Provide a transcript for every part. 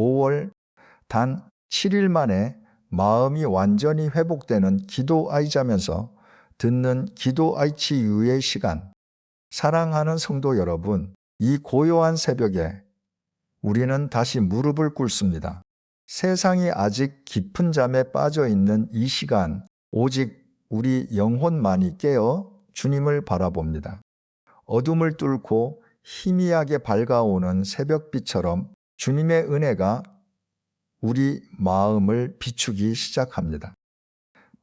5월 단 7일 만에 마음이 완전히 회복되는 기도 아이자면서 듣는 기도 아이치유의 시간. 사랑하는 성도 여러분, 이 고요한 새벽에 우리는 다시 무릎을 꿇습니다. 세상이 아직 깊은 잠에 빠져 있는 이 시간, 오직 우리 영혼만이 깨어 주님을 바라봅니다. 어둠을 뚫고 희미하게 밝아오는 새벽빛처럼 주님의 은혜가 우리 마음을 비추기 시작합니다.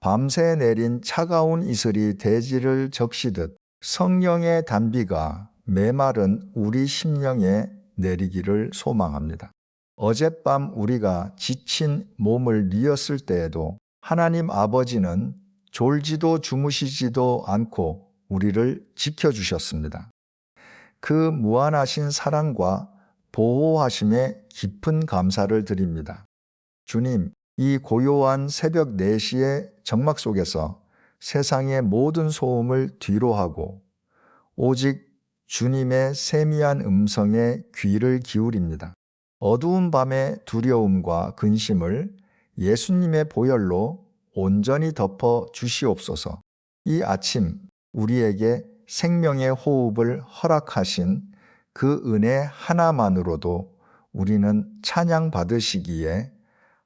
밤새 내린 차가운 이슬이 대지를 적시듯 성령의 단비가 메마른 우리 심령에 내리기를 소망합니다. 어젯밤 우리가 지친 몸을 뉘었을 때에도 하나님 아버지는 졸지도 주무시지도 않고 우리를 지켜주셨습니다. 그 무한하신 사랑과 보호하심에 깊은 감사를 드립니다. 주님, 이 고요한 새벽 4시의 정막 속에서 세상의 모든 소음을 뒤로하고 오직 주님의 세미한 음성에 귀를 기울입니다. 어두운 밤의 두려움과 근심을 예수님의 보혈로 온전히 덮어 주시옵소서. 이 아침 우리에게 생명의 호흡을 허락하신 그 은혜 하나만으로도 우리는 찬양 받으시기에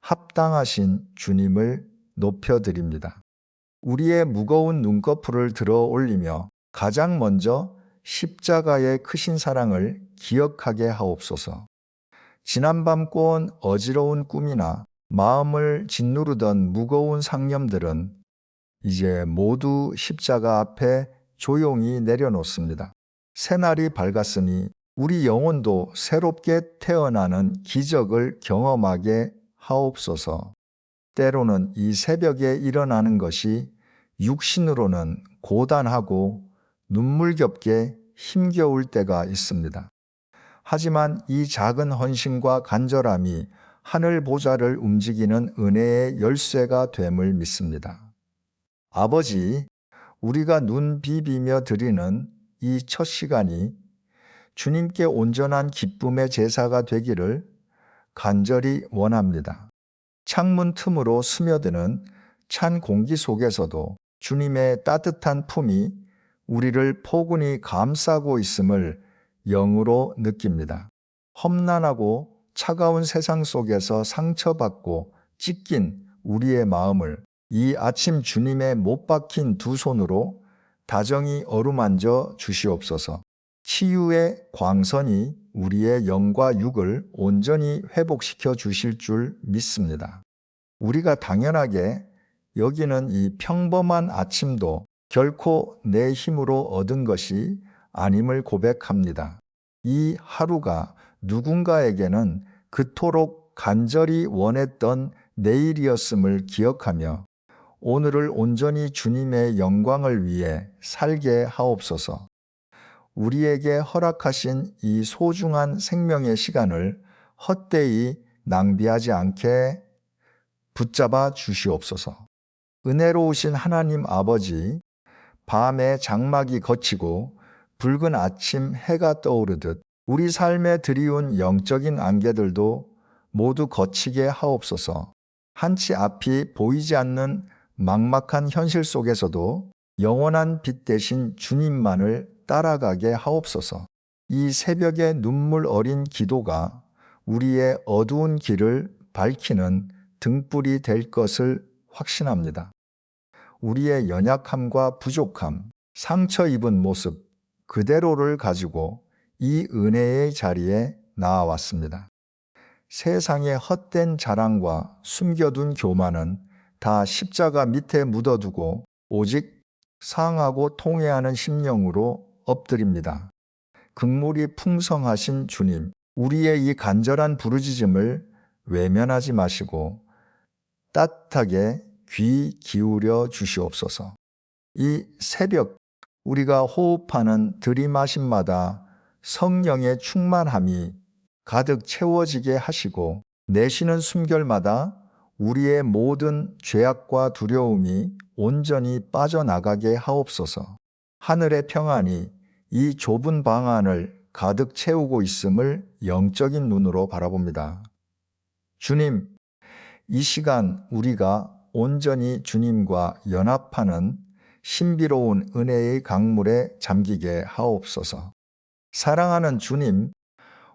합당하신 주님을 높여드립니다. 우리의 무거운 눈꺼풀을 들어 올리며 가장 먼저 십자가의 크신 사랑을 기억하게 하옵소서. 지난밤 꿔온 어지러운 꿈이나 마음을 짓누르던 무거운 상념들은 이제 모두 십자가 앞에 조용히 내려놓습니다. 새날이 밝았으니 우리 영혼도 새롭게 태어나는 기적을 경험하게 하옵소서. 때로는 이 새벽에 일어나는 것이 육신으로는 고단하고 눈물겹게 힘겨울 때가 있습니다. 하지만 이 작은 헌신과 간절함이 하늘 보좌를 움직이는 은혜의 열쇠가 됨을 믿습니다. 아버지, 우리가 눈 비비며 드리는 이 첫 시간이 주님께 온전한 기쁨의 제사가 되기를 간절히 원합니다. 창문 틈으로 스며드는 찬 공기 속에서도 주님의 따뜻한 품이 우리를 포근히 감싸고 있음을 영으로 느낍니다. 험난하고 차가운 세상 속에서 상처받고 찢긴 우리의 마음을 이 아침 주님의 못 박힌 두 손으로 다정히 어루만져 주시옵소서. 치유의 광선이 우리의 영과 육을 온전히 회복시켜 주실 줄 믿습니다. 우리가 당연하게 여기는 이 평범한 아침도 결코 내 힘으로 얻은 것이 아님을 고백합니다. 이 하루가 누군가에게는 그토록 간절히 원했던 내일이었음을 기억하며 오늘을 온전히 주님의 영광을 위해 살게 하옵소서. 우리에게 허락하신 이 소중한 생명의 시간을 헛되이 낭비하지 않게 붙잡아 주시옵소서. 은혜로우신 하나님 아버지, 밤에 장막이 걷히고 붉은 아침 해가 떠오르듯 우리 삶에 드리운 영적인 안개들도 모두 걷히게 하옵소서. 한치 앞이 보이지 않는 막막한 현실 속에서도 영원한 빛 대신 주님만을 따라가게 하옵소서. 이 새벽의 눈물 어린 기도가 우리의 어두운 길을 밝히는 등불이 될 것을 확신합니다. 우리의 연약함과 부족함, 상처 입은 모습 그대로를 가지고 이 은혜의 자리에 나아왔습니다. 세상의 헛된 자랑과 숨겨둔 교만은 다 십자가 밑에 묻어두고 오직 상하고 통회하는 심령으로 엎드립니다. 긍휼이 풍성하신 주님, 우리의 이 간절한 부르짖음을 외면하지 마시고 따뜻하게 귀 기울여 주시옵소서. 이 새벽 우리가 호흡하는 들이마심마다 성령의 충만함이 가득 채워지게 하시고 내쉬는 숨결마다 우리의 모든 죄악과 두려움이 온전히 빠져나가게 하옵소서. 하늘의 평안이 이 좁은 방 안을 가득 채우고 있음을 영적인 눈으로 바라봅니다. 주님, 이 시간 우리가 온전히 주님과 연합하는 신비로운 은혜의 강물에 잠기게 하옵소서. 사랑하는 주님,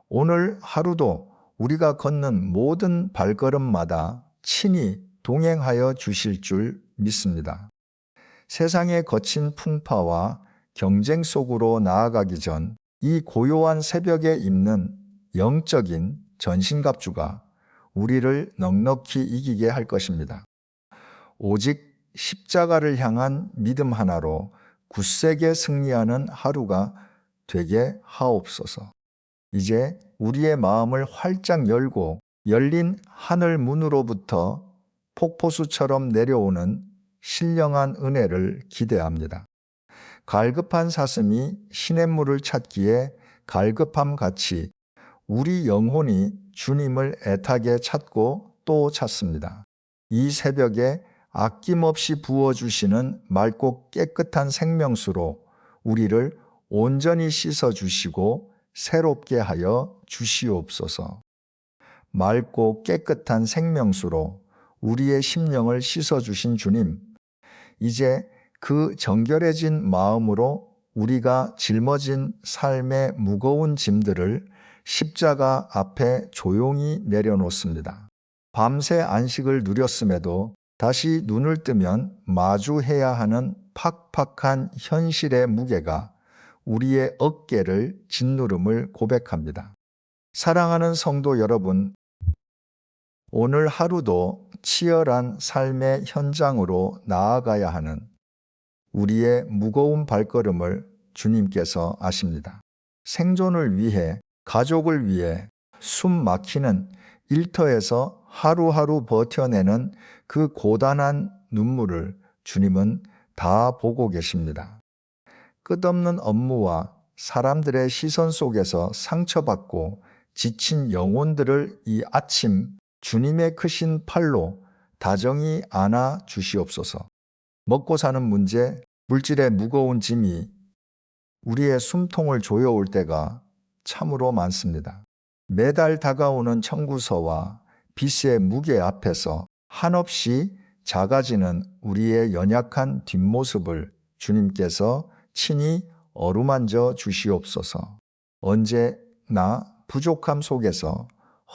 오늘 하루도 우리가 걷는 모든 발걸음마다 친히 동행하여 주실 줄 믿습니다. 세상의 거친 풍파와 경쟁 속으로 나아가기 전 이 고요한 새벽에 입는 영적인 전신갑주가 우리를 넉넉히 이기게 할 것입니다. 오직 십자가를 향한 믿음 하나로 굳세게 승리하는 하루가 되게 하옵소서. 이제 우리의 마음을 활짝 열고 열린 하늘 문으로부터 폭포수처럼 내려오는 신령한 은혜를 기대합니다. 갈급한 사슴이 시냇물을 찾기에 갈급함 같이 우리 영혼이 주님을 애타게 찾고 또 찾습니다. 이 새벽에 아낌없이 부어주시는 맑고 깨끗한 생명수로 우리를 온전히 씻어주시고 새롭게 하여 주시옵소서. 맑고 깨끗한 생명수로 우리의 심령을 씻어주신 주님, 이제 그 정결해진 마음으로 우리가 짊어진 삶의 무거운 짐들을 십자가 앞에 조용히 내려놓습니다. 밤새 안식을 누렸음에도 다시 눈을 뜨면 마주해야 하는 팍팍한 현실의 무게가 우리의 어깨를 짓누름을 고백합니다. 사랑하는 성도 여러분, 오늘 하루도 치열한 삶의 현장으로 나아가야 하는 우리의 무거운 발걸음을 주님께서 아십니다. 생존을 위해, 가족을 위해 숨 막히는 일터에서 하루하루 버텨내는 그 고단한 눈물을 주님은 다 보고 계십니다. 끝없는 업무와 사람들의 시선 속에서 상처받고 지친 영혼들을 이 아침 주님의 크신 팔로 다정히 안아 주시옵소서. 먹고 사는 문제, 물질의 무거운 짐이 우리의 숨통을 조여올 때가 참으로 많습니다. 매달 다가오는 청구서와 빚의 무게 앞에서 한없이 작아지는 우리의 연약한 뒷모습을 주님께서 친히 어루만져 주시옵소서. 언제나 부족함 속에서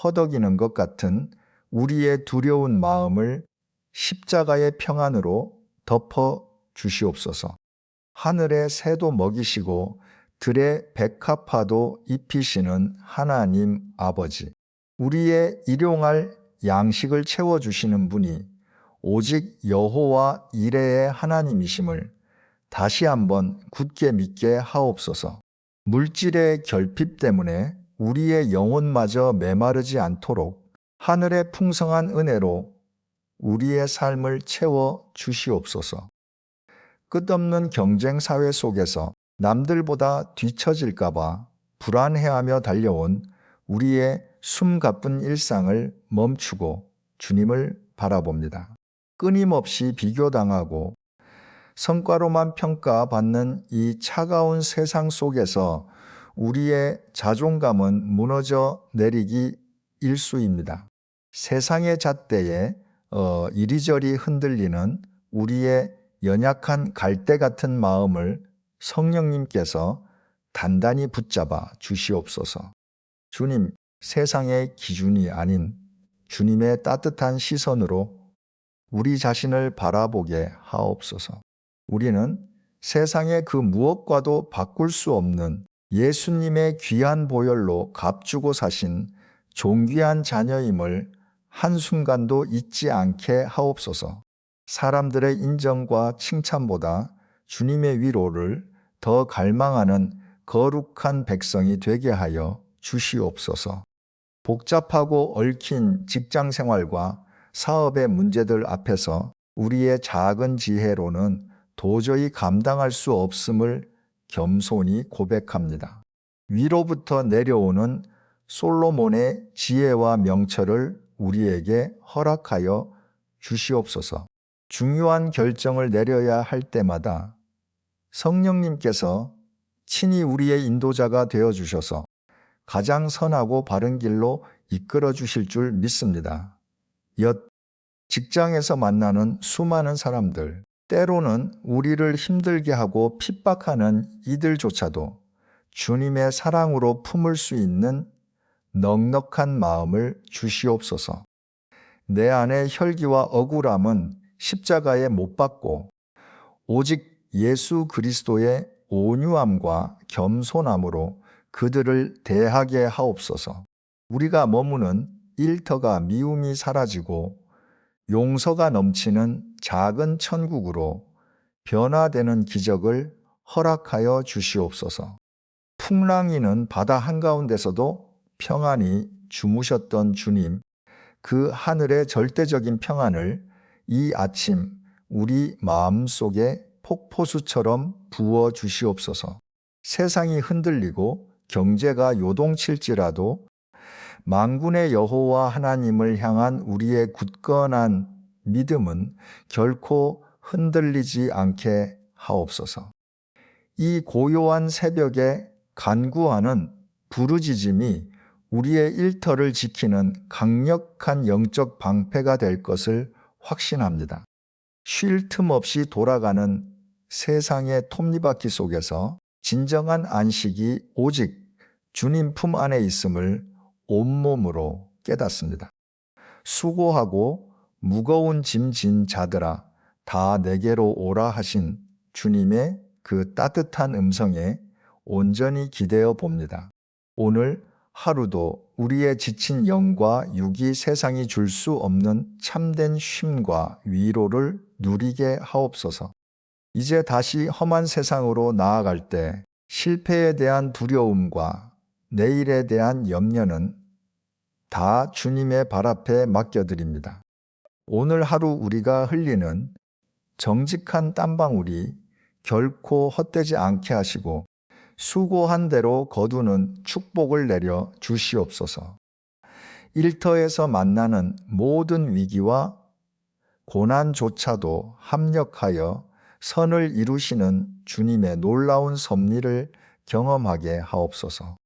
허덕이는 것 같은 우리의 두려운 마음을 십자가의 평안으로 덮어 주시옵소서. 하늘의 새도 먹이시고 들의 백합화도 입히시는 하나님 아버지, 우리의 일용할 양식을 채워주시는 분이 오직 여호와 이레의 하나님이심을 다시 한번 굳게 믿게 하옵소서. 물질의 결핍 때문에 우리의 영혼마저 메마르지 않도록 하늘의 풍성한 은혜로 우리의 삶을 채워 주시옵소서. 끝없는 경쟁 사회 속에서 남들보다 뒤처질까봐 불안해하며 달려온 우리의 숨가쁜 일상을 멈추고 주님을 바라봅니다. 끊임없이 비교당하고 성과로만 평가받는 이 차가운 세상 속에서 우리의 자존감은 무너져 내리기 일쑤입니다. 세상의 잣대에 이리저리 흔들리는 우리의 연약한 갈대 같은 마음을 성령님께서 단단히 붙잡아 주시옵소서. 주님, 세상의 기준이 아닌 주님의 따뜻한 시선으로 우리 자신을 바라보게 하옵소서. 우리는 세상의 그 무엇과도 바꿀 수 없는 예수님의 귀한 보혈로 값주고 사신 존귀한 자녀임을 한순간도 잊지 않게 하옵소서. 사람들의 인정과 칭찬보다 주님의 위로를 더 갈망하는 거룩한 백성이 되게 하여 주시옵소서. 복잡하고 얽힌 직장 생활과 사업의 문제들 앞에서 우리의 작은 지혜로는 도저히 감당할 수 없음을 겸손히 고백합니다. 위로부터 내려오는 솔로몬의 지혜와 명철을 우리에게 허락하여 주시옵소서. 중요한 결정을 내려야 할 때마다 성령님께서 친히 우리의 인도자가 되어 주셔서 가장 선하고 바른 길로 이끌어 주실 줄 믿습니다. 직장에서 만나는 수많은 사람들, 때로는 우리를 힘들게 하고 핍박하는 이들조차도 주님의 사랑으로 품을 수 있는 넉넉한 마음을 주시옵소서. 내 안의 혈기와 억울함은 십자가에 못 박고 오직 예수 그리스도의 온유함과 겸손함으로 그들을 대하게 하옵소서. 우리가 머무는 일터가 미움이 사라지고 용서가 넘치는 작은 천국으로 변화되는 기적을 허락하여 주시옵소서. 풍랑이는 바다 한가운데서도 평안히 주무셨던 주님, 그 하늘의 절대적인 평안을 이 아침 우리 마음속에 폭포수처럼 부어 주시옵소서. 세상이 흔들리고 경제가 요동칠지라도 만군의 여호와 하나님을 향한 우리의 굳건한 믿음은 결코 흔들리지 않게 하옵소서. 이 고요한 새벽에 간구하는 부르짖음이 우리의 일터를 지키는 강력한 영적 방패가 될 것을 확신합니다. 쉴 틈 없이 돌아가는 세상의 톱니바퀴 속에서 진정한 안식이 오직 주님 품 안에 있음을 온몸으로 깨닫습니다. 수고하고 무거운 짐 진 자들아 다 내게로 오라 하신 주님의 그 따뜻한 음성에 온전히 기대어 봅니다. 오늘 하루도 우리의 지친 영과 육이 세상이 줄 수 없는 참된 쉼과 위로를 누리게 하옵소서. 이제 다시 험한 세상으로 나아갈 때 실패에 대한 두려움과 내일에 대한 염려는 다 주님의 발 앞에 맡겨드립니다. 오늘 하루 우리가 흘리는 정직한 땀방울이 결코 헛되지 않게 하시고 수고한 대로 거두는 축복을 내려 주시옵소서. 일터에서 만나는 모든 위기와 고난조차도 합력하여 선을 이루시는 주님의 놀라운 섭리를 경험하게 하옵소서.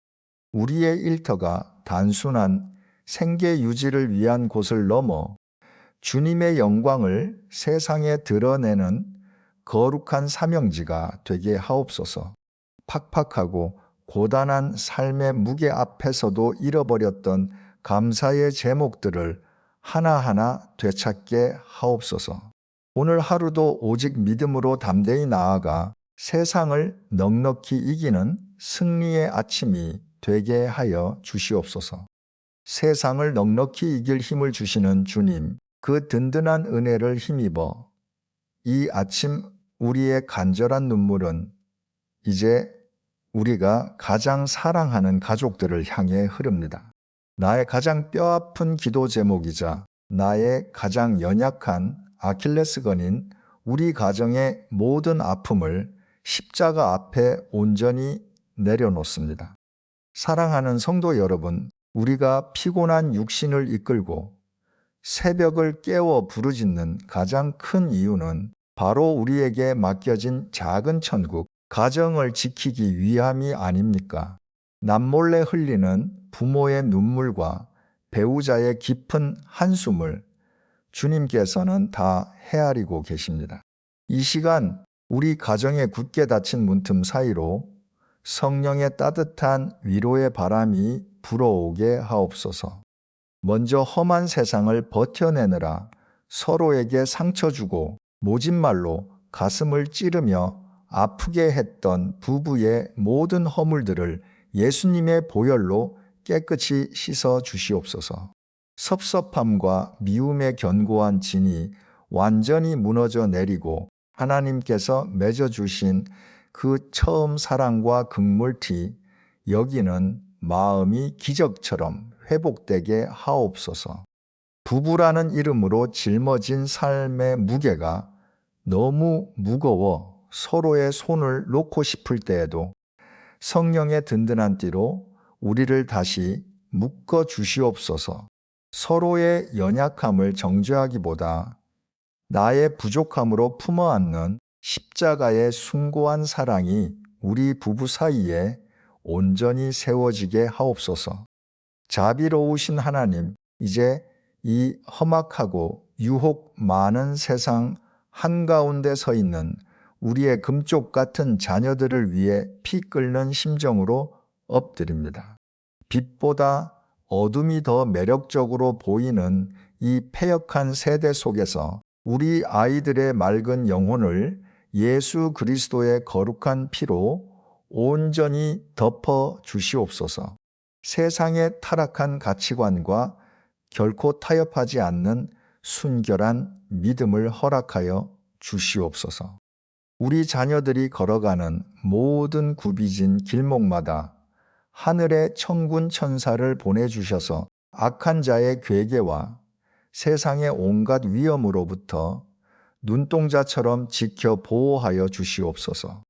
우리의 일터가 단순한 생계 유지를 위한 곳을 넘어 주님의 영광을 세상에 드러내는 거룩한 사명지가 되게 하옵소서. 팍팍하고 고단한 삶의 무게 앞에서도 잃어버렸던 감사의 제목들을 하나하나 되찾게 하옵소서. 오늘 하루도 오직 믿음으로 담대히 나아가 세상을 넉넉히 이기는 승리의 아침이 되게 하여 주시옵소서. 세상을 넉넉히 이길 힘을 주시는 주님, 그 든든한 은혜를 힘입어 이 아침 우리의 간절한 눈물은 이제 우리가 가장 사랑하는 가족들을 향해 흐릅니다. 나의 가장 뼈아픈 기도 제목이자 나의 가장 연약한 아킬레스건인 우리 가정의 모든 아픔을 십자가 앞에 온전히 내려놓습니다. 사랑하는 성도 여러분, 우리가 피곤한 육신을 이끌고 새벽을 깨워 부르짖는 가장 큰 이유는 바로 우리에게 맡겨진 작은 천국, 가정을 지키기 위함이 아닙니까? 남몰래 흘리는 부모의 눈물과 배우자의 깊은 한숨을 주님께서는 다 헤아리고 계십니다. 이 시간 우리 가정에 굳게 닫힌 문틈 사이로 성령의 따뜻한 위로의 바람이 불어오게 하옵소서. 먼저 험한 세상을 버텨내느라 서로에게 상처 주고 모진 말로 가슴을 찌르며 아프게 했던 부부의 모든 허물들을 예수님의 보혈로 깨끗이 씻어 주시옵소서. 섭섭함과 미움의 견고한 진이 완전히 무너져 내리고 하나님께서 맺어주신 그 처음 사랑과 극물티, 여기는 마음이 기적처럼 회복되게 하옵소서. 부부라는 이름으로 짊어진 삶의 무게가 너무 무거워 서로의 손을 놓고 싶을 때에도 성령의 든든한 띠로 우리를 다시 묶어 주시옵소서. 서로의 연약함을 정죄하기보다 나의 부족함으로 품어 안는 십자가의 숭고한 사랑이 우리 부부 사이에 온전히 세워지게 하옵소서. 자비로우신 하나님, 이제 이 험악하고 유혹 많은 세상 한가운데 서 있는 우리의 금쪽 같은 자녀들을 위해 피 끓는 심정으로 엎드립니다. 빛보다 어둠이 더 매력적으로 보이는 이 패역한 세대 속에서 우리 아이들의 맑은 영혼을 예수 그리스도의 거룩한 피로 온전히 덮어 주시옵소서. 세상의 타락한 가치관과 결코 타협하지 않는 순결한 믿음을 허락하여 주시옵소서. 우리 자녀들이 걸어가는 모든 굽이진 길목마다 하늘의 천군 천사를 보내주셔서 악한 자의 괴계와 세상의 온갖 위험으로부터 눈동자처럼 지켜 보호하여 주시옵소서.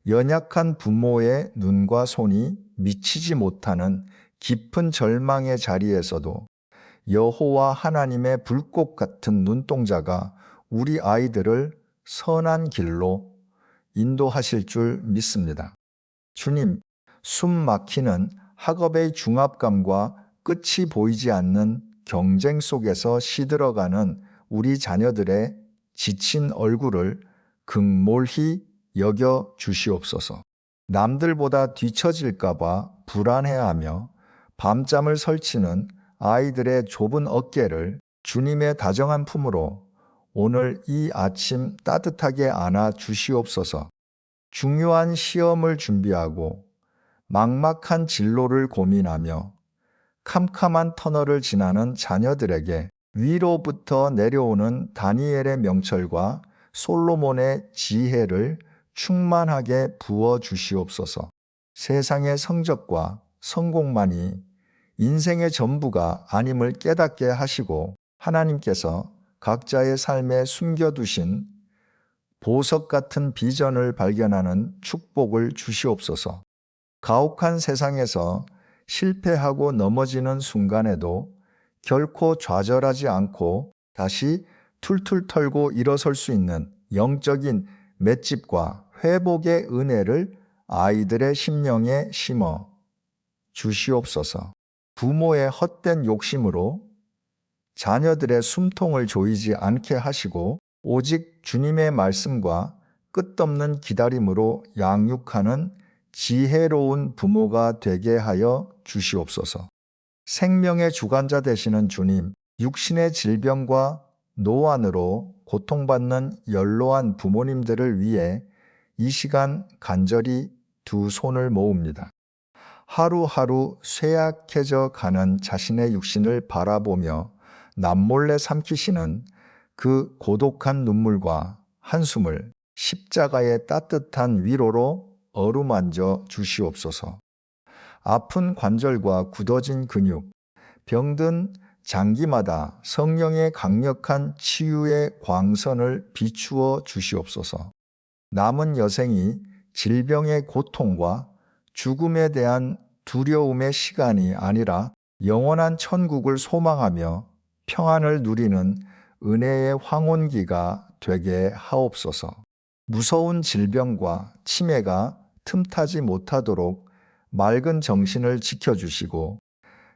연약한 부모의 눈과 손이 미치지 못하는 깊은 절망의 자리에서도 여호와 하나님의 불꽃 같은 눈동자가 우리 아이들을 선한 길로 인도하실 줄 믿습니다. 주님, 숨 막히는 학업의 중압감과 끝이 보이지 않는 경쟁 속에서 시들어가는 우리 자녀들의 지친 얼굴을 긍몰히 여겨 주시옵소서. 남들보다 뒤처질까봐 불안해하며 밤잠을 설치는 아이들의 좁은 어깨를 주님의 다정한 품으로 오늘 이 아침 따뜻하게 안아 주시옵소서. 중요한 시험을 준비하고 막막한 진로를 고민하며 캄캄한 터널을 지나는 자녀들에게 위로부터 내려오는 다니엘의 명철과 솔로몬의 지혜를 충만하게 부어 주시옵소서. 세상의 성적과 성공만이 인생의 전부가 아님을 깨닫게 하시고 하나님께서 각자의 삶에 숨겨두신 보석 같은 비전을 발견하는 축복을 주시옵소서. 가혹한 세상에서 실패하고 넘어지는 순간에도 결코 좌절하지 않고 다시 툴툴 털고 일어설 수 있는 영적인 맷집과 회복의 은혜를 아이들의 심령에 심어 주시옵소서. 부모의 헛된 욕심으로 자녀들의 숨통을 조이지 않게 하시고 오직 주님의 말씀과 끝없는 기다림으로 양육하는 지혜로운 부모가 되게 하여 주시옵소서. 생명의 주관자 되시는 주님, 육신의 질병과 노안으로 고통받는 연로한 부모님들을 위해 이 시간 간절히 두 손을 모읍니다. 하루하루 쇠약해져 가는 자신의 육신을 바라보며 남몰래 삼키시는 그 고독한 눈물과 한숨을 십자가의 따뜻한 위로로 어루만져 주시옵소서. 아픈 관절과 굳어진 근육, 병든 장기마다 성령의 강력한 치유의 광선을 비추어 주시옵소서. 남은 여생이 질병의 고통과 죽음에 대한 두려움의 시간이 아니라 영원한 천국을 소망하며 평안을 누리는 은혜의 황혼기가 되게 하옵소서. 무서운 질병과 치매가 틈타지 못하도록 맑은 정신을 지켜주시고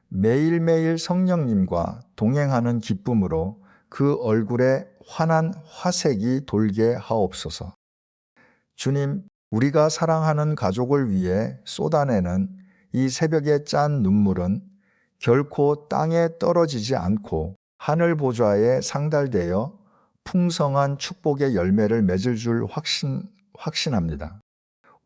매일매일 성령님과 동행하는 기쁨으로 그 얼굴에 환한 화색이 돌게 하옵소서. 주님, 우리가 사랑하는 가족을 위해 쏟아내는 이 새벽의 짠 눈물은 결코 땅에 떨어지지 않고 하늘 보좌에 상달되어 풍성한 축복의 열매를 맺을 줄 확신합니다.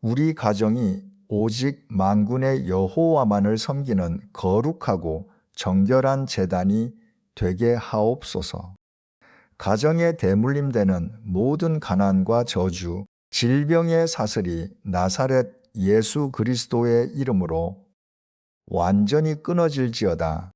우리 가정이 오직 만군의 여호와만을 섬기는 거룩하고 정결한 제단이 되게 하옵소서. 가정에 대물림되는 모든 가난과 저주, 질병의 사슬이 나사렛 예수 그리스도의 이름으로 완전히 끊어질지어다.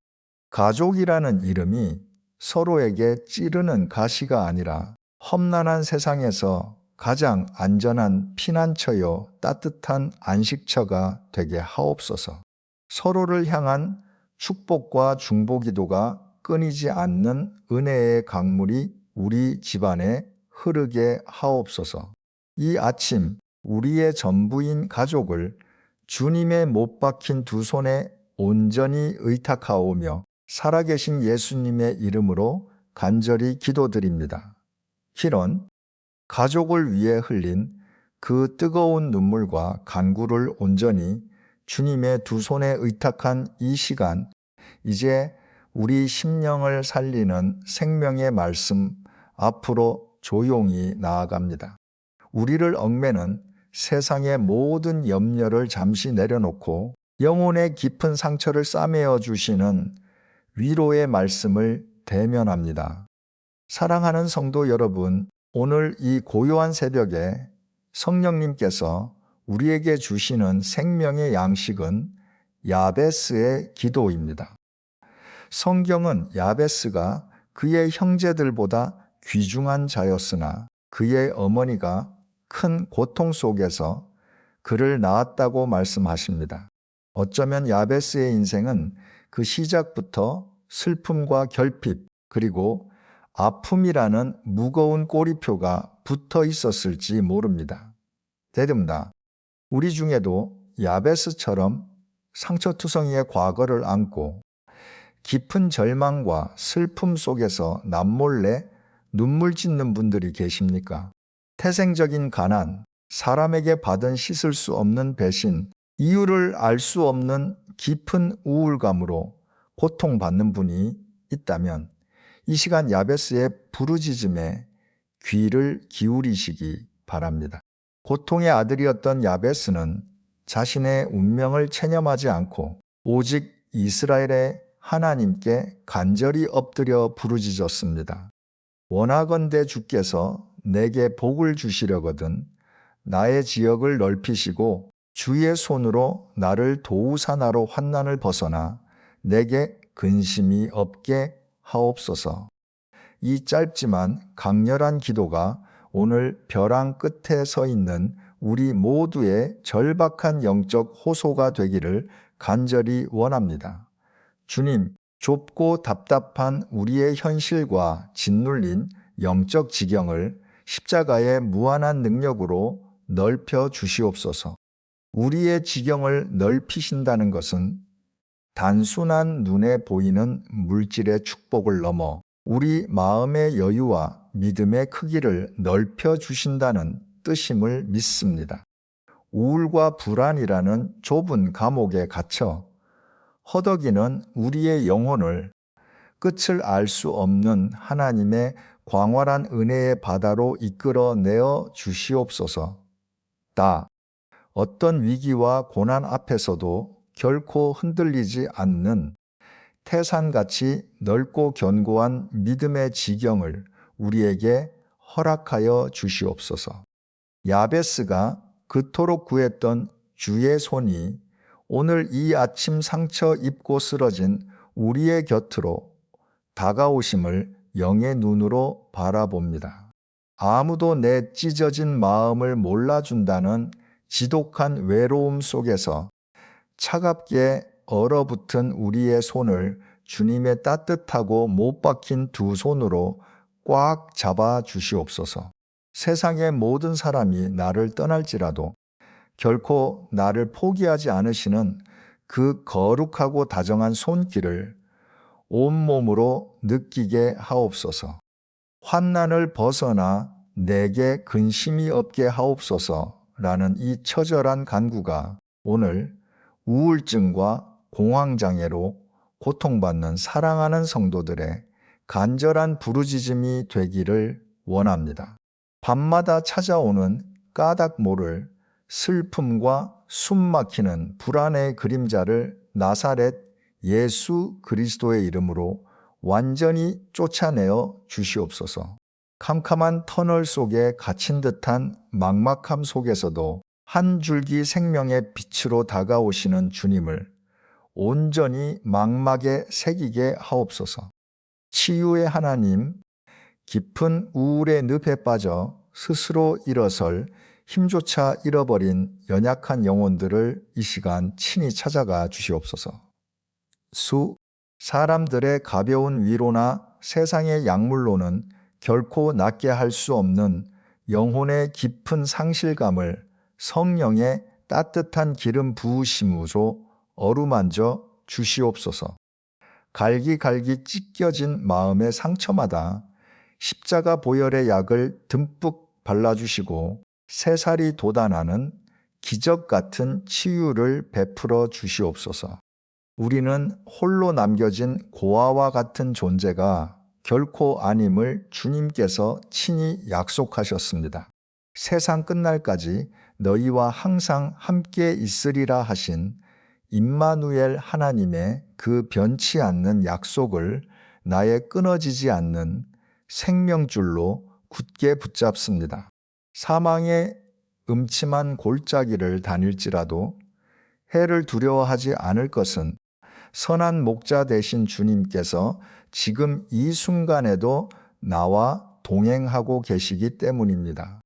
가족이라는 이름이 서로에게 찌르는 가시가 아니라 험난한 세상에서 가장 안전한 피난처요 따뜻한 안식처가 되게 하옵소서. 서로를 향한 축복과 중보기도가 끊이지 않는 은혜의 강물이 우리 집안에 흐르게 하옵소서. 이 아침 우리의 전부인 가족을 주님의 못 박힌 두 손에 온전히 의탁하오며 살아계신 예수님의 이름으로 간절히 기도드립니다. 길은 가족을 위해 흘린 그 뜨거운 눈물과 간구를 온전히 주님의 두 손에 의탁한 이 시간, 이제 우리 심령을 살리는 생명의 말씀 앞으로 조용히 나아갑니다. 우리를 얽매는 세상의 모든 염려를 잠시 내려놓고 영혼의 깊은 상처를 싸매어 주시는 위로의 말씀을 대면합니다. 사랑하는 성도 여러분, 오늘 이 고요한 새벽에 성령님께서 우리에게 주시는 생명의 양식은 야베스의 기도입니다. 성경은 야베스가 그의 형제들보다 귀중한 자였으나 그의 어머니가 큰 고통 속에서 그를 낳았다고 말씀하십니다. 어쩌면 야베스의 인생은 그 시작부터 슬픔과 결핍 그리고 아픔이라는 무거운 꼬리표가 붙어 있었을지 모릅니다. 되듭니다. 우리 중에도 야베스처럼 상처투성이의 과거를 안고 깊은 절망과 슬픔 속에서 남몰래 눈물 짓는 분들이 계십니까? 태생적인 가난, 사람에게 받은 씻을 수 없는 배신, 이유를 알 수 없는 깊은 우울감으로 고통받는 분이 있다면 이 시간 야베스의 부르짖음에 귀를 기울이시기 바랍니다. 고통의 아들이었던 야베스는 자신의 운명을 체념하지 않고 오직 이스라엘의 하나님께 간절히 엎드려 부르짖었습니다. 원하건대 주께서 내게 복을 주시려거든 나의 지역을 넓히시고 주의 손으로 나를 도우사나로 환난을 벗어나 내게 근심이 없게 하옵소서. 이 짧지만 강렬한 기도가 오늘 벼랑 끝에 서 있는 우리 모두의 절박한 영적 호소가 되기를 간절히 원합니다. 주님, 좁고 답답한 우리의 현실과 짓눌린 영적 지경을 십자가의 무한한 능력으로 넓혀 주시옵소서. 우리의 지경을 넓히신다는 것은 단순한 눈에 보이는 물질의 축복을 넘어 우리 마음의 여유와 믿음의 크기를 넓혀 주신다는 뜻임을 믿습니다. 우울과 불안이라는 좁은 감옥에 갇혀 허덕이는 우리의 영혼을 끝을 알 수 없는 하나님의 광활한 은혜의 바다로 이끌어내어 주시옵소서. 어떤 위기와 고난 앞에서도 결코 흔들리지 않는 태산같이 넓고 견고한 믿음의 지경을 우리에게 허락하여 주시옵소서. 야베스가 그토록 구했던 주의 손이 오늘 이 아침 상처 입고 쓰러진 우리의 곁으로 다가오심을 영의 눈으로 바라봅니다. 아무도 내 찢어진 마음을 몰라준다는 지독한 외로움 속에서 차갑게 얼어붙은 우리의 손을 주님의 따뜻하고 못 박힌 두 손으로 꽉 잡아 주시옵소서. 세상의 모든 사람이 나를 떠날지라도 결코 나를 포기하지 않으시는 그 거룩하고 다정한 손길을 온몸으로 느끼게 하옵소서. 환난을 벗어나 내게 근심이 없게 하옵소서라는 이 처절한 간구가 오늘 우울증과 공황장애로 고통받는 사랑하는 성도들의 간절한 부르짖음이 되기를 원합니다. 밤마다 찾아오는 까닭 모를 슬픔과 숨막히는 불안의 그림자를 나사렛 예수 그리스도의 이름으로 완전히 쫓아내어 주시옵소서. 캄캄한 터널 속에 갇힌 듯한 막막함 속에서도 한 줄기 생명의 빛으로 다가오시는 주님을 온전히 망막에 새기게 하옵소서. 치유의 하나님, 깊은 우울의 늪에 빠져 스스로 일어설 힘조차 잃어버린 연약한 영혼들을 이 시간 친히 찾아가 주시옵소서. 사람들의 가벼운 위로나 세상의 약물로는 결코 낫게 할 수 없는 영혼의 깊은 상실감을 성령의 따뜻한 기름 부으심으로 어루만져 주시옵소서. 갈기갈기 찢겨진 마음의 상처마다 십자가 보혈의 약을 듬뿍 발라주시고 새살이 돋아나는 기적 같은 치유를 베풀어 주시옵소서. 우리는 홀로 남겨진 고아와 같은 존재가 결코 아님을 주님께서 친히 약속하셨습니다. 세상 끝날까지 너희와 항상 함께 있으리라 하신 임마누엘 하나님의 그 변치 않는 약속을 나의 끊어지지 않는 생명줄로 굳게 붙잡습니다. 사망의 음침한 골짜기를 다닐지라도 해를 두려워하지 않을 것은 선한 목자 되신 주님께서 지금 이 순간에도 나와 동행하고 계시기 때문입니다.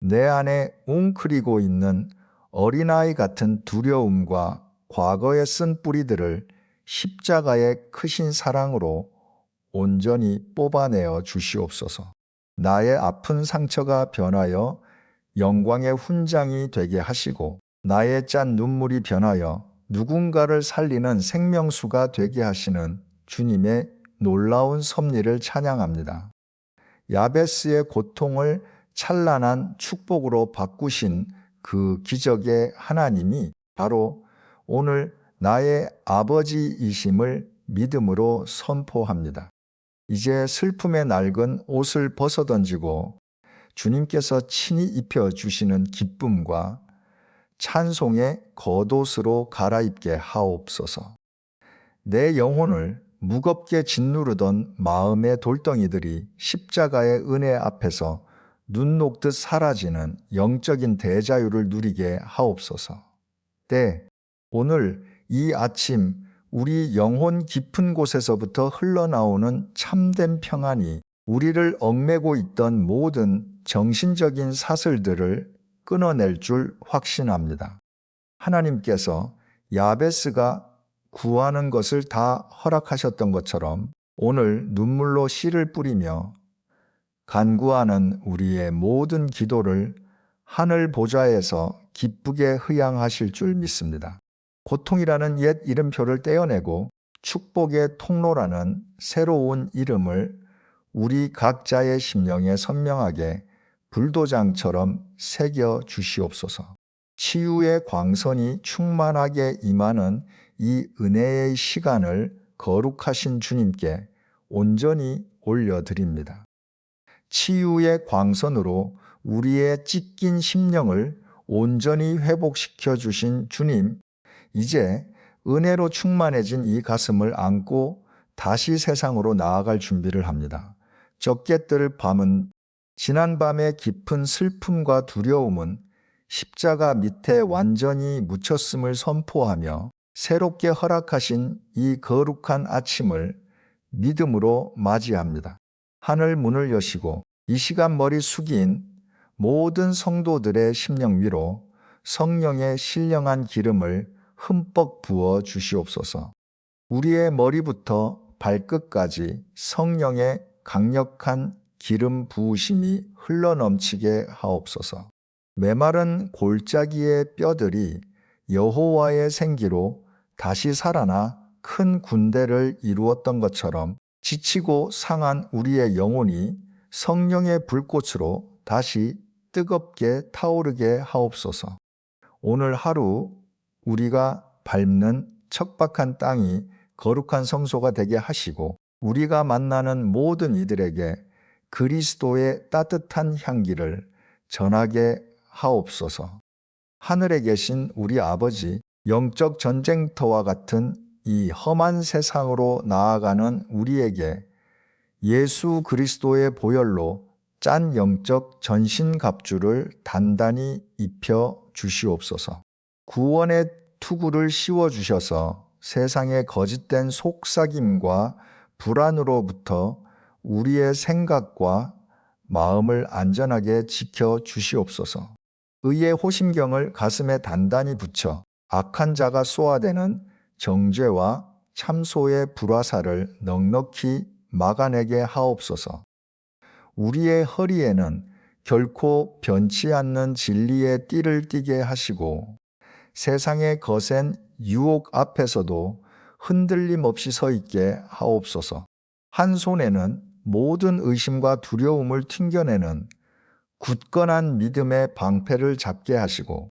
내 안에 웅크리고 있는 어린아이 같은 두려움과 과거에 쓴 뿌리들을 십자가의 크신 사랑으로 온전히 뽑아내어 주시옵소서. 나의 아픈 상처가 변하여 영광의 훈장이 되게 하시고 나의 짠 눈물이 변하여 누군가를 살리는 생명수가 되게 하시는 주님의 놀라운 섭리를 찬양합니다. 야베스의 고통을 찬란한 축복으로 바꾸신 그 기적의 하나님이 바로 오늘 나의 아버지이심을 믿음으로 선포합니다. 이제 슬픔의 낡은 옷을 벗어던지고 주님께서 친히 입혀주시는 기쁨과 찬송의 겉옷으로 갈아입게 하옵소서. 내 영혼을 무겁게 짓누르던 마음의 돌덩이들이 십자가의 은혜 앞에서 눈 녹듯 사라지는 영적인 대자유를 누리게 하옵소서. 오늘 이 아침 우리 영혼 깊은 곳에서부터 흘러나오는 참된 평안이 우리를 얽매고 있던 모든 정신적인 사슬들을 끊어낼 줄 확신합니다. 하나님께서 야베스가 구하는 것을 다 허락하셨던 것처럼 오늘 눈물로 씨를 뿌리며 간구하는 우리의 모든 기도를 하늘 보좌에서 기쁘게 흐양하실 줄 믿습니다. 고통이라는 옛 이름표를 떼어내고 축복의 통로라는 새로운 이름을 우리 각자의 심령에 선명하게 불도장처럼 새겨 주시옵소서. 치유의 광선이 충만하게 임하는 이 은혜의 시간을 거룩하신 주님께 온전히 올려드립니다. 치유의 광선으로 우리의 찢긴 심령을 온전히 회복시켜 주신 주님, 이제 은혜로 충만해진 이 가슴을 안고 다시 세상으로 나아갈 준비를 합니다. 적게 뜰 밤은 지난밤의 깊은 슬픔과 두려움은 십자가 밑에 완전히 묻혔음을 선포하며 새롭게 허락하신 이 거룩한 아침을 믿음으로 맞이합니다. 하늘 문을 여시고 이 시간 머리 숙인 모든 성도들의 심령 위로 성령의 신령한 기름을 흠뻑 부어 주시옵소서. 우리의 머리부터 발끝까지 성령의 강력한 기름 부으심이 흘러넘치게 하옵소서. 메마른 골짜기의 뼈들이 여호와의 생기로 다시 살아나 큰 군대를 이루었던 것처럼 지치고 상한 우리의 영혼이 성령의 불꽃으로 다시 뜨겁게 타오르게 하옵소서. 오늘 하루 우리가 밟는 척박한 땅이 거룩한 성소가 되게 하시고 우리가 만나는 모든 이들에게 그리스도의 따뜻한 향기를 전하게 하옵소서. 하늘에 계신 우리 아버지, 영적 전쟁터와 같은 이 험한 세상으로 나아가는 우리에게 예수 그리스도의 보혈로 짠 영적 전신갑주를 단단히 입혀 주시옵소서. 구원의 투구를 씌워주셔서 세상의 거짓된 속삭임과 불안으로부터 우리의 생각과 마음을 안전하게 지켜 주시옵소서. 의의 호심경을 가슴에 단단히 붙여 악한 자가 쏘아대는 정죄와 참소의 불화살을 넉넉히 막아내게 하옵소서. 우리의 허리에는 결코 변치 않는 진리의 띠를 띠게 하시고 세상의 거센 유혹 앞에서도 흔들림 없이 서 있게 하옵소서. 한 손에는 모든 의심과 두려움을 튕겨내는 굳건한 믿음의 방패를 잡게 하시고,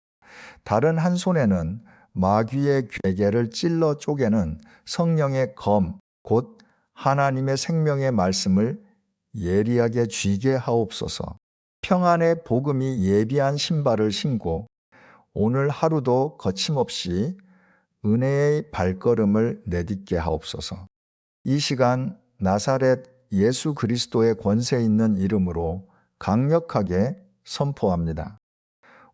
다른 한 손에는 마귀의 괴계를 찔러 쪼개는 성령의 검, 곧 하나님의 생명의 말씀을 예리하게 쥐게 하옵소서. 평안의 복음이 예비한 신발을 신고 오늘 하루도 거침없이 은혜의 발걸음을 내딛게 하옵소서. 이 시간 나사렛 예수 그리스도의 권세 있는 이름으로 강력하게 선포합니다.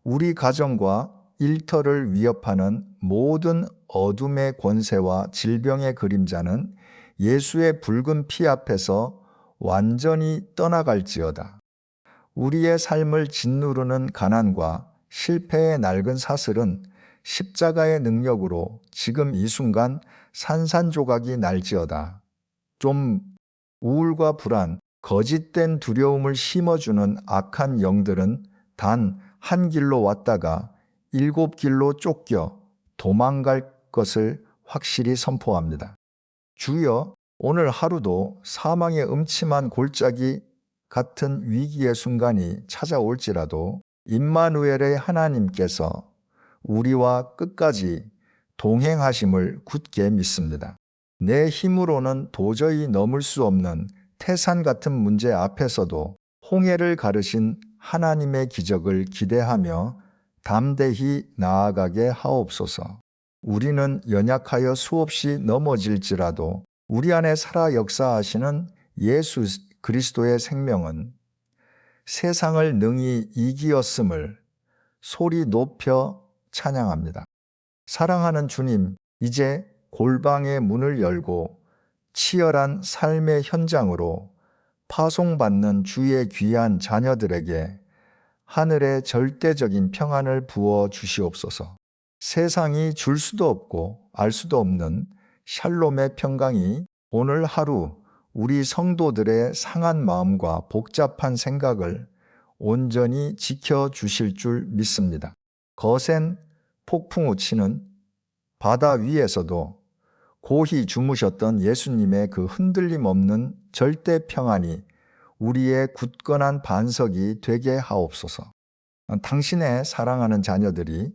우리 가정과 일터를 위협하는 모든 어둠의 권세와 질병의 그림자는 예수의 붉은 피 앞에서 완전히 떠나갈지어다. 우리의 삶을 짓누르는 가난과 실패의 낡은 사슬은 십자가의 능력으로 지금 이 순간 산산조각이 날지어다. 좀 우울과 불안, 거짓된 두려움을 심어주는 악한 영들은 단 한 길로 왔다가 7길로 쫓겨 도망갈 것을 확실히 선포합니다. 주여, 오늘 하루도 사망의 음침한 골짜기 같은 위기의 순간이 찾아올지라도 임마누엘의 하나님께서 우리와 끝까지 동행하심을 굳게 믿습니다. 내 힘으로는 도저히 넘을 수 없는 태산 같은 문제 앞에서도 홍해를 가르신 하나님의 기적을 기대하며 담대히 나아가게 하옵소서. 우리는 연약하여 수없이 넘어질지라도 우리 안에 살아 역사하시는 예수 그리스도의 생명은 세상을 능히 이기었음을 소리 높여 찬양합니다. 사랑하는 주님, 이제 골방의 문을 열고 치열한 삶의 현장으로 파송받는 주의 귀한 자녀들에게 하늘의 절대적인 평안을 부어 주시옵소서. 세상이 줄 수도 없고 알 수도 없는 샬롬의 평강이 오늘 하루 우리 성도들의 상한 마음과 복잡한 생각을 온전히 지켜주실 줄 믿습니다. 거센 폭풍우 치는 바다 위에서도 고히 주무셨던 예수님의 그 흔들림 없는 절대 평안이 우리의 굳건한 반석이 되게 하옵소서. 당신의 사랑하는 자녀들이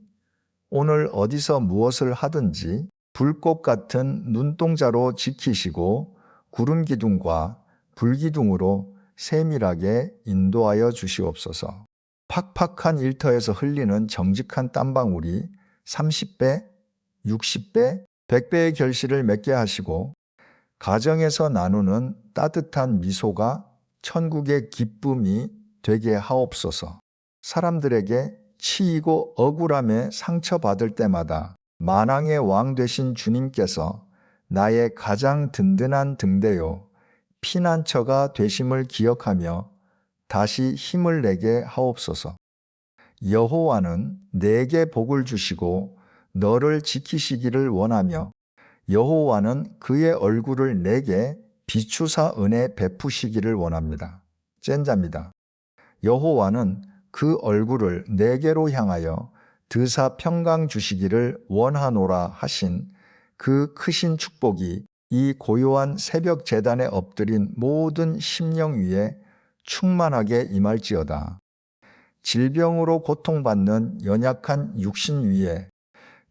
오늘 어디서 무엇을 하든지 불꽃 같은 눈동자로 지키시고 구름 기둥과 불 기둥으로 세밀하게 인도하여 주시옵소서. 팍팍한 일터에서 흘리는 정직한 땀방울이 30배, 60배, 100배의 결실을 맺게 하시고 가정에서 나누는 따뜻한 미소가 천국의 기쁨이 되게 하옵소서. 사람들에게 치이고 억울함에 상처받을 때마다 만왕의 왕 되신 주님께서 나의 가장 든든한 등대요 피난처가 되심을 기억하며 다시 힘을 내게 하옵소서. 여호와는 내게 복을 주시고 너를 지키시기를 원하며 여호와는 그의 얼굴을 내게 비추사 은혜 베푸시기를 원합니다. 젠자입니다. 여호와는 그 얼굴을 내게로 향하여 드사 평강 주시기를 원하노라 하신 그 크신 축복이 이 고요한 새벽 제단에 엎드린 모든 심령 위에 충만하게 임할지어다. 질병으로 고통받는 연약한 육신 위에,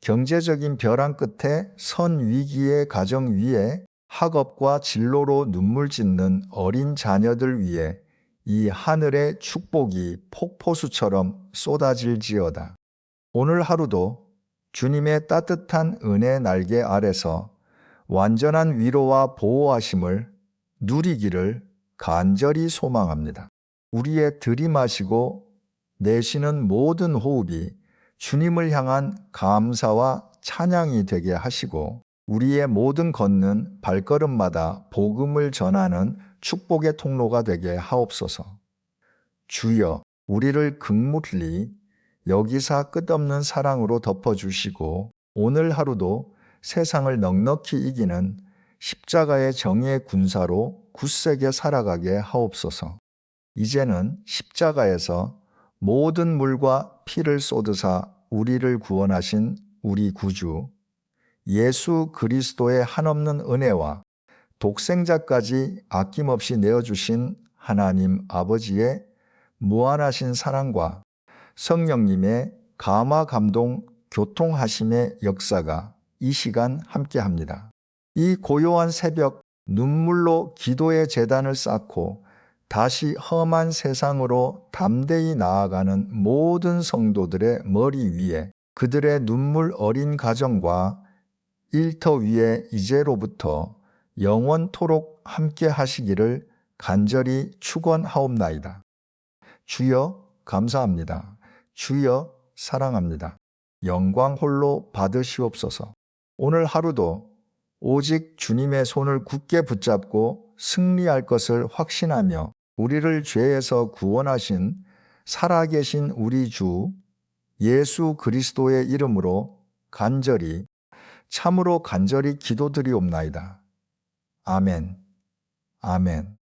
경제적인 벼랑 끝에 선 위기의 가정 위에, 학업과 진로로 눈물 짓는 어린 자녀들 위에 이 하늘의 축복이 폭포수처럼 쏟아질지어다. 오늘 하루도 주님의 따뜻한 은혜 날개 아래서 완전한 위로와 보호하심을 누리기를 간절히 소망합니다. 우리의 들이마시고 내쉬는 모든 호흡이 주님을 향한 감사와 찬양이 되게 하시고 우리의 모든 걷는 발걸음마다 복음을 전하는 축복의 통로가 되게 하옵소서. 주여, 우리를 극물리 여기사 끝없는 사랑으로 덮어주시고 오늘 하루도 세상을 넉넉히 이기는 십자가의 정의의 군사로 굳세게 살아가게 하옵소서. 이제는 십자가에서 모든 물과 피를 쏟으사 우리를 구원하신 우리 구주 예수 그리스도의 한없는 은혜와 독생자까지 아낌없이 내어주신 하나님 아버지의 무한하신 사랑과 성령님의 감화 감동 교통하심의 역사가 이 시간 함께합니다. 이 고요한 새벽 눈물로 기도의 제단을 쌓고 다시 험한 세상으로 담대히 나아가는 모든 성도들의 머리 위에 그들의 눈물 어린 가정과 일터 위에 이제로부터 영원토록 함께 하시기를 간절히 축원하옵나이다. 주여 감사합니다. 주여 사랑합니다. 영광 홀로 받으시옵소서. 오늘 하루도 오직 주님의 손을 굳게 붙잡고 승리할 것을 확신하며 우리를 죄에서 구원하신 살아계신 우리 주 예수 그리스도의 이름으로 참으로 간절히 기도드리옵나이다. 아멘. 아멘.